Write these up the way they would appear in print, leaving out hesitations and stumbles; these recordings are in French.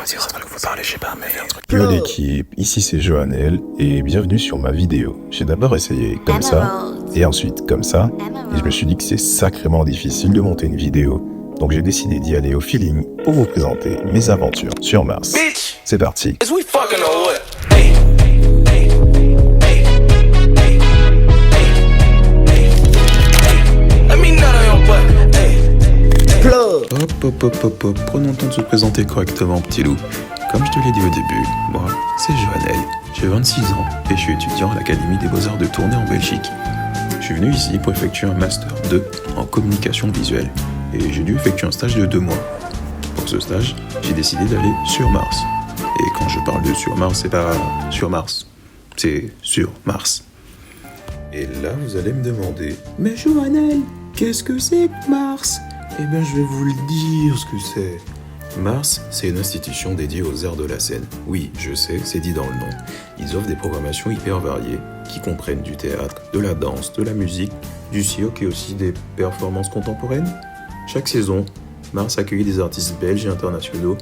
vas-y, c'est pas que vous parlez, je sais pas, mais un truc. Yo l'équipe, ici c'est Johanel et bienvenue sur ma vidéo. J'ai d'abord essayé comme ça et ensuite comme ça et je me suis dit que c'est sacrément difficile de monter une vidéo. Donc j'ai décidé d'y aller au feeling pour vous présenter mes aventures sur Mars. C'est parti. Hop, prenons le temps de se présenter correctement, petit loup. Comme je te l'ai dit au début, moi, c'est Johanel, j'ai 26 ans et je suis étudiant à l'Académie des Beaux-Arts de Tournai en Belgique. Je suis venu ici pour effectuer un Master 2 en communication visuelle et j'ai dû effectuer un stage de 2 mois. Pour ce stage, j'ai décidé d'aller sur Mars. Et quand je parle de sur Mars, c'est pas sur Mars, c'est sur Mars. Et là, vous allez me demander, mais Johanel, qu'est-ce que c'est que Mars ? Eh bien, je vais vous le dire ce que c'est. Mars, c'est une institution dédiée aux arts de la scène. Oui, je sais, c'est dit dans le nom. Ils offrent des programmations hyper variées, qui comprennent du théâtre, de la danse, de la musique, du cirque et aussi des performances contemporaines. Chaque saison, Mars accueille des artistes belges et internationaux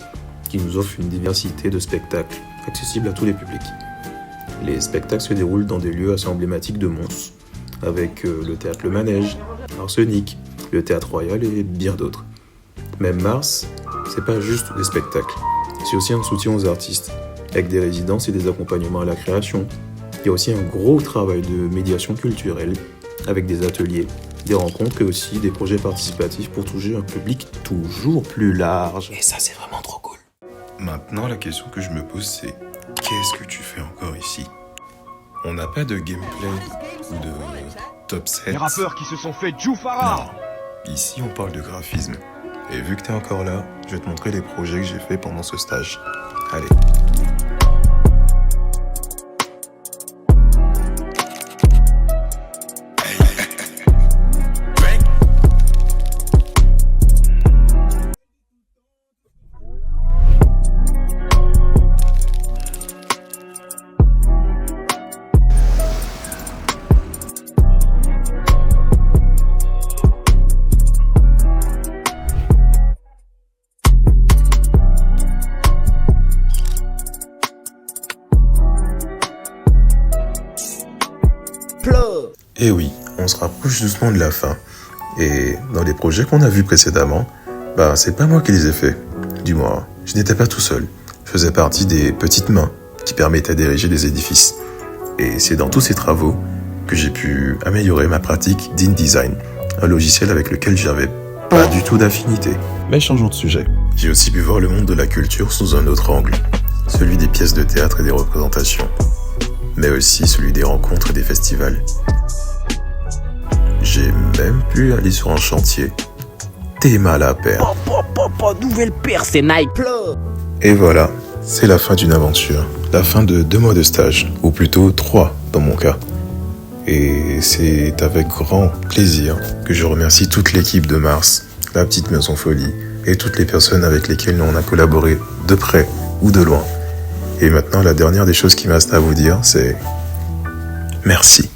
qui nous offrent une diversité de spectacles, accessibles à tous les publics. Les spectacles se déroulent dans des lieux assez emblématiques de Mons, avec le théâtre Le Manège, Arsenic, le Théâtre Royal et bien d'autres. Même Mars, c'est pas juste des spectacles, c'est aussi un soutien aux artistes, avec des résidences et des accompagnements à la création. Il y a aussi un gros travail de médiation culturelle, avec des ateliers, des rencontres et aussi des projets participatifs pour toucher un public toujours plus large. Et ça, c'est vraiment trop cool. Maintenant, la question que je me pose, c'est qu'est-ce que tu fais encore ici ? On n'a pas de gameplay ou de top 7. Les rappeurs qui se sont fait Djoufara. Non, ici on parle de graphisme. Et vu que t'es encore là, je vais te montrer les projets que j'ai fait pendant ce stage. Allez. Et oui, on se rapproche doucement de la fin. Et dans les projets qu'on a vus précédemment, c'est pas moi qui les ai faits. Du moins, je n'étais pas tout seul. Je faisais partie des petites mains qui permettaient d'ériger des édifices. Et c'est dans tous ces travaux que j'ai pu améliorer ma pratique d'InDesign, un logiciel avec lequel j'avais pas du tout d'affinité. Mais changeons de sujet. J'ai aussi pu voir le monde de la culture sous un autre angle, celui des pièces de théâtre et des représentations, mais aussi celui des rencontres et des festivals. J'ai même pu aller sur un chantier. T'es mal à perdre. Nouvelle paire, c'est Nike. Et voilà, c'est la fin d'une aventure. La fin de 2 mois de stage, ou plutôt 3 dans mon cas. Et c'est avec grand plaisir que je remercie toute l'équipe de Mars, la petite Maison Folie, et toutes les personnes avec lesquelles on a collaboré de près ou de loin. Et maintenant, la dernière des choses qui me reste à vous dire, c'est merci.